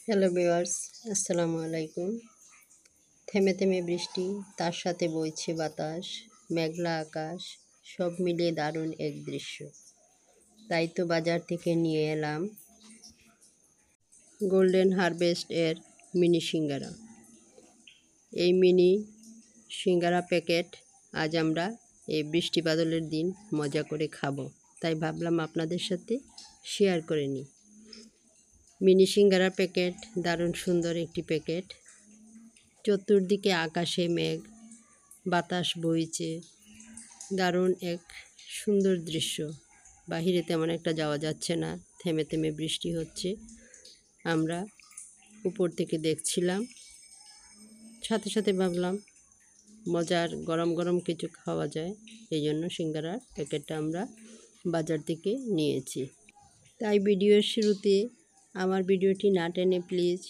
Hello viewers, আসসালামু আলাইকুম। থেমে থেমে বৃষ্টি, তার সাথে বইছে বাতাস, মেঘলা আকাশ, সব মিলিয়ে দারুণ এক দৃশ্য। তাই তো বাজার থেকে নিয়ে এলাম গোল্ডেন হারভেস্ট এর মিনি সিঙ্গারা। এই মিনি সিঙ্গারা প্যাকেট আজ আমরা এই বৃষ্টি বাদলের দিন মজা করে খাবো, তাই ভাবলাম আপনাদের সাথে শেয়ার করে নিই। মিনি সিঙ্গারা প্যাকেট দারুণ সুন্দর একটি প্যাকেট। চতুর্দিকে আকাশে মেঘ, বাতাস বইছে, দারুণ এক সুন্দর দৃশ্য। বাহিরে তেমন একটা যাওয়া যাচ্ছে না, থেমে থেমে বৃষ্টি হচ্ছে। আমরা উপর থেকে দেখছিলাম, সাথে সাথে ভাবলাম মজার গরম গরম কিছু খাওয়া যায়, এই জন্য সিঙ্গারার প্যাকেটটা আমরা বাজার থেকে নিয়েছি। তাই ভিডিওর শুরুতে আমার ভিডিওটি না টেনে প্লিজ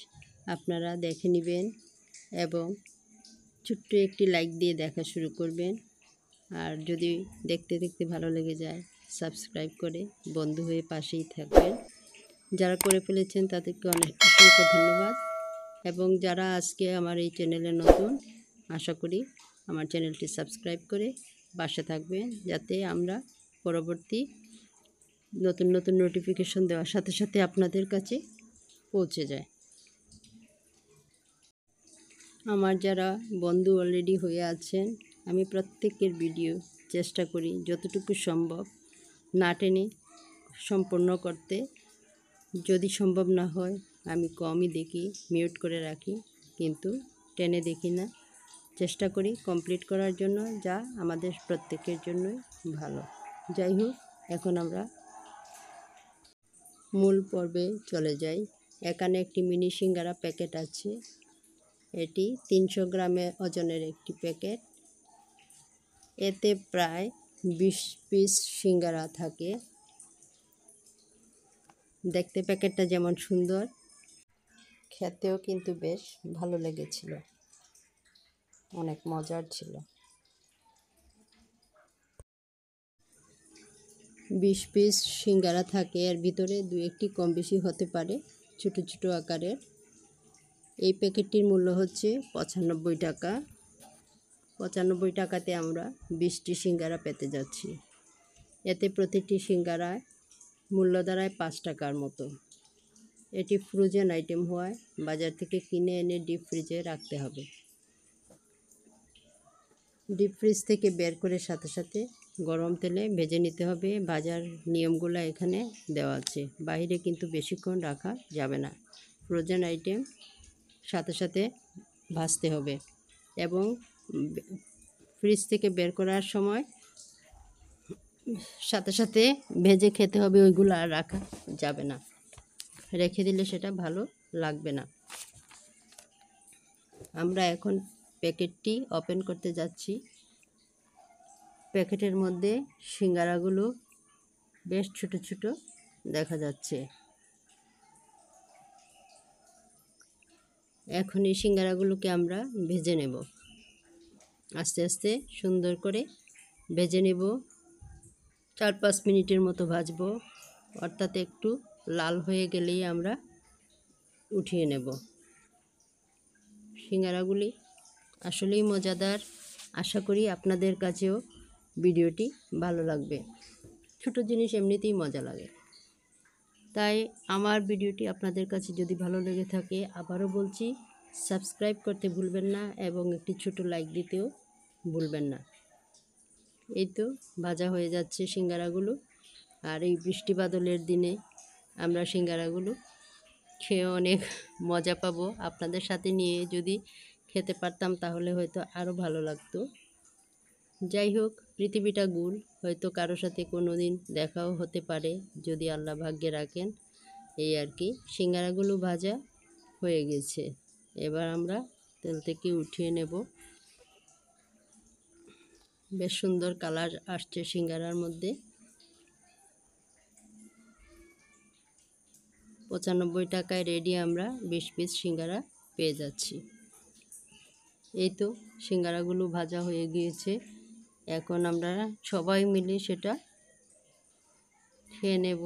আপনারা দেখে নেবেন এবং ছোট্ট একটি লাইক দিয়ে দেখা শুরু করবেন। আর যদি দেখতে দেখতে ভালো লেগে যায়, সাবস্ক্রাইব করে বন্ধু হয়ে পাশেই থাকবেন। যারা করে ফেলেছেন তাদেরকে অসংখ্য ধন্যবাদ, এবং যারা আজকে আমার এই চ্যানেলে নতুন, আশা করি আমার চ্যানেলটি সাবস্ক্রাইব করে পাশে থাকবেন, যাতে আমরা পরবর্তী নতুন নতুন নোটিফিকেশন দেওয়ার সাথে সাথে আপনাদের কাছে পৌঁছে যায়। আমার যারা বন্ধু অলরেডি হয়ে আছেন, আমি প্রত্যেকের ভিডিও চেষ্টা করি যতটুকু সম্ভব না টেনে সম্পূর্ণ করতে। যদি সম্ভব না হয় আমি কমই দেখি, মিউট করে রাখি, কিন্তু টেনে দেখি না। চেষ্টা করি কমপ্লিট করার জন্য, যা আমাদের প্রত্যেকের জন্যই ভালো। যাই হোক, এখন আমরা মূল পর্বে চলে যাই। এখানে একটি মিনি সিঙ্গারা প্যাকেট আছে। এটি 300 গ্রামের ওজনের একটি প্যাকেট। এতে প্রায় 20 পিস সিঙ্গারা থাকে। দেখতে প্যাকেটটা যেমন সুন্দর, খেতেও কিন্তু বেশ ভালো লেগেছিল, অনেক মজার ছিল। 20 পিস সিঙ্গারা থাকে, এর ভিতরে দু একটি কম বেশি হতে পারে, ছোটো ছোটো আকারের। এই প্যাকেটটির মূল্য হচ্ছে 95 টাকা। 95 টাকাতে আমরা 20টি সিঙ্গারা পেতে যাচ্ছি। এতে প্রতিটি সিঙ্গারায় মূল্য দাঁড়ায় 5 টাকার মতো। এটি ফ্রোজেন আইটেম হওয়ায় বাজার থেকে কিনে এনে ডিপ ফ্রিজে রাখতে হবে। ডিপ ফ্রিজ থেকে বের করে সাথে সাথে গরম তেলে ভেজে নিতে হবে। ভাজার নিয়মগুলো এখানে দেওয়া আছে। বাইরে কিন্তু বেশিক্ষণ রাখা যাবে না। ফ্রোজেন আইটেম সাথে সাথে ভাজতে হবে, এবং ফ্রিজ থেকে বের করার সময় সাথে সাথে ভেজে খেতে হবে। ওইগুলো আর রাখা যাবে না, রেখে দিলে সেটা ভালো লাগবে না। আমরা এখন প্যাকেটটি ওপেন করতে যাচ্ছি। প্যাকেটের মধ্যে সিঙ্গারাগুলো বেশ ছোট ছোট দেখা যাচ্ছে। এখন এই সিঙ্গারাগুলোকে আমরা ভেজে নেব, আস্তে আস্তে সুন্দর করে ভেজে নেব। 4-5 মিনিটের মতো ভাজবো, অর্থাৎ একটু লাল হয়ে গেলেই আমরা উঠিয়ে নেব। সিঙ্গারাগুলি আসলেই মজাদার। আশা করি আপনাদের কাছেও ভিডিওটি ভালো লাগবে। ছোট জিনিস এমনিতেই মজা লাগে। তাই আমার ভিডিওটি আপনাদের কাছে যদি ভালো লেগে থাকে, আবারও বলছি, সাবস্ক্রাইব করতে ভুলবেন না এবং একটি ছোট লাইক দিতেও ভুলবেন না। এই তো ভাজা হয়ে যাচ্ছে সিঙ্গারাগুলো। আর এই বৃষ্টি বাদলের দিনে আমরা সিঙ্গারাগুলো খেয়ে অনেক মজা পাবো। আপনাদের সাথে নিয়ে যদি খেতে পারতাম তাহলে হয়তো আরও ভালো লাগতো। যাই হোক, পৃথিবীটা গোল, হয়তো কারোর সাথে কোনো দিন দেখাও হতে পারে যদি আল্লাহ ভাগ্যে রাখেন। এই আর কি। সিঙ্গারাগুলো ভাজা হয়ে গেছে, এবার আমরা তেল থেকে উঠিয়ে নেব। বেশ সুন্দর কালার আসছে সিঙ্গারার মধ্যে। 95 টাকায় রেডি আমরা 20 পিস সিঙ্গারা পেয়ে যাচ্ছি। এই তো সিঙ্গারাগুলো ভাজা হয়ে গিয়েছে। এখন আমরা সবাই মিলে সেটা খেয়ে নেব।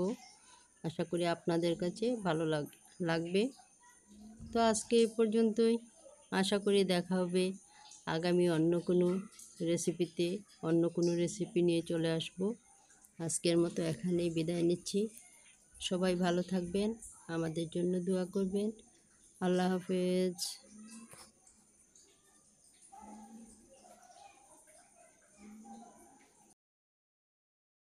আশা করি আপনাদের কাছে ভালো লাগবে। তো আজকে এই পর্যন্তই। আশা করি দেখা হবে আগামী অন্য কোনো রেসিপিতে। অন্য কোনো রেসিপি নিয়ে চলে আসব। আজকের মতো এখানেই বিদায় নিচ্ছি। সবাই ভালো থাকবেন, আমাদের জন্য দোয়া করবেন। আল্লাহ হাফেজ।